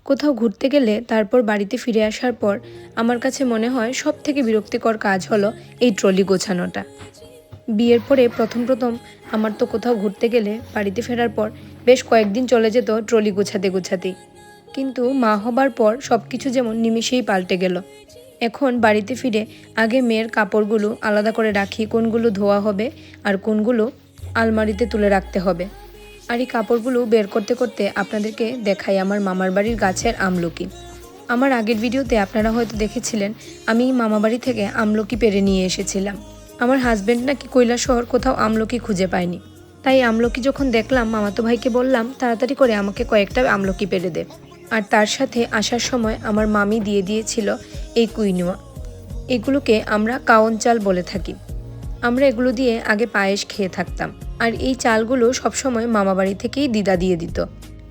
কোথাও ঘুরতে গেলে তারপর বাড়িতে ফিরে আসার পর আমার কাছে মনে হয় সবথেকে বিরক্তিকর কাজ হলো এই ট্রলি গোছানোটা। বিয়ের পরে প্রথম আমার তো কোথাও ঘুরতে গেলে বাড়িতে ফেরার পর বেশ কয়েকদিন চলে যেত ট্রলি গোছাতেই। কিন্তু মা হবার পর সব কিছু যেমন নিমিষেই পাল্টে গেল। এখন বাড়িতে ফিরে আগে মেয়ের কাপড়গুলো আলাদা করে রাখি, কোনগুলো ধোয়া হবে আর কোনগুলো আলমারিতে তুলে রাখতে হবে। আর এই কাপড়গুলো বের করতে করতে আপনাদেরকে দেখাই আমার মামার বাড়ির গাছের আমলকি। আমার আগের ভিডিওতে আপনারা হয়তো দেখেছিলেন আমি মামা বাড়ি থেকে আমলকি পেড়ে নিয়ে এসেছিলাম। আমার হাজব্যান্ড নাকি কৈলাসহর কোথাও আমলকি খুঁজে পায়নি, তাই আমলকি যখন দেখলাম মামাতো ভাইকে বললাম তাড়াতাড়ি করে আমাকে কয়েকটা আমলকি পেড়ে দে। আর তার সাথে আসার সময় আমার মামি দিয়ে দিয়েছিল এই কুইনোয়া। এগুলোকে আমরা কাওন চাল বলে থাকি। আমরা এগুলো দিয়ে আগে পায়েস খেয়ে থাকতাম। আর এই চালগুলো সবসময় মামাবাড়ি থেকেই দিদা দিয়ে দিত।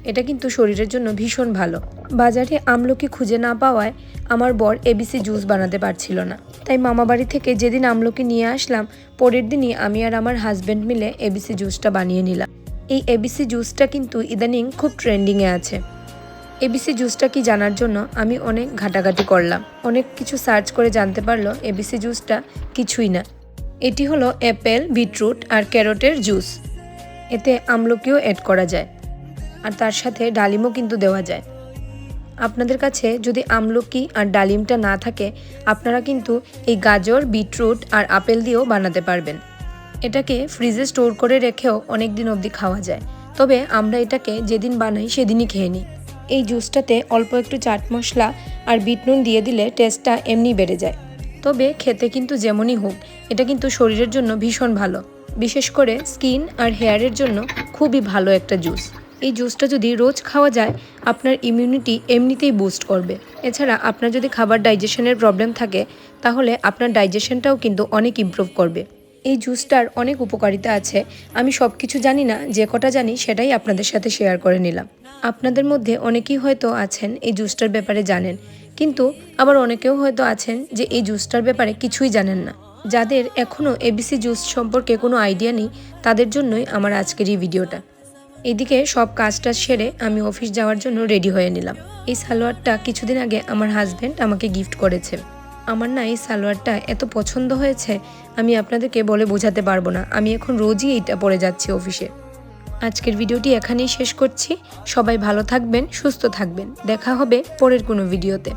এটা কিন্তু শরীরের জন্য ভীষণ ভালো। বাজারে আমলকি খুঁজে না পাওয়ায় আমার বর এবিসি জুস বানাতে পারছিল না, তাই মামাবাড়ি থেকে যেদিন আমলকি নিয়ে আসলাম পরের দিনই আমি আর আমার হাজব্যান্ড মিলে এবিসি জুসটা বানিয়ে নিলাম। এই এবিসি জুসটা কিন্তু ইদানিং খুব ট্রেন্ডিংয়ে আছে। এবিসি জুসটা কি জানার জন্য আমি অনেক ঘাটাঘাটি করলাম, অনেক কিছু সার্চ করে জানতে পারলো এবিসি জুসটা কিছুই না। এটি হলো অ্যাপেল, বিটরুট আর ক্যারটের জুস। এতে আমলকিও অ্যাড করা যায় আর তার সাথে ডালিমও কিন্তু দেওয়া যায়। আপনাদের কাছে যদি আমলকি আর ডালিমটা না থাকে আপনারা কিন্তু এই গাজর, বিটরুট আর আপেল দিয়েও বানাতে পারবেন। এটাকে ফ্রিজে স্টোর করে রেখেও অনেক দিন অবধি খাওয়া যায়, তবে আমরা এটাকে যেদিন বানাই সেদিনই খেয়ে নিই। এই জুসটাতে অল্প একটু চাট মশলা আর বিট নুন দিয়ে দিলে টেস্টটা এমনি বেড়ে যায়। তবে খেতে কিন্তু যেমনই হোক এটা কিন্তু শরীরের জন্য ভীষণ ভালো, বিশেষ করে স্কিন আর হেয়ারের জন্য খুবই ভালো একটা জুস। এই জুসটা যদি রোজ খাওয়া যায় আপনার ইমিউনিটি এমনিতেই বুস্ট করবে। এছাড়া আপনার যদি খাবার ডাইজেশনের প্রবলেম থাকে তাহলে আপনার ডাইজেশনটাও কিন্তু অনেক ইমপ্রুভ করবে। এই জুসটার অনেক উপকারিতা আছে, আমি সব কিছু জানি না, যে কটা জানি সেটাই আপনাদের সাথে শেয়ার করে নিলাম। আপনাদের মধ্যে অনেকেই হয়তো আছেন এই জুসটার ব্যাপারে জানেন, কিন্তু আবার অনেকেও হয়তো আছেন যে এই জুসটার ব্যাপারে কিছুই জানেন না। যাদের এখনও এবিসি জুস সম্পর্কে কোনো আইডিয়া নেই তাদের জন্যই আমার আজকের এই ভিডিওটা। এদিকে সব কাজটা সেরে আমি অফিস যাওয়ার জন্য রেডি হয়ে নিলাম। এই সালোয়ারটা কিছুদিন আগে আমার হাজব্যান্ড আমাকে গিফট করেছে। আমার না এই সালোয়ারটা এত পছন্দ হয়েছে আমি আপনাদেরকে বলে বোঝাতে পারবো না। আমি এখন রোজই এইটা পরে যাচ্ছি অফিসে। আজকের ভিডিওটি এখানেই শেষ করছি। সবাই ভালো থাকবেন, সুস্থ থাকবেন। দেখা হবে পরের কোনো ভিডিওতে।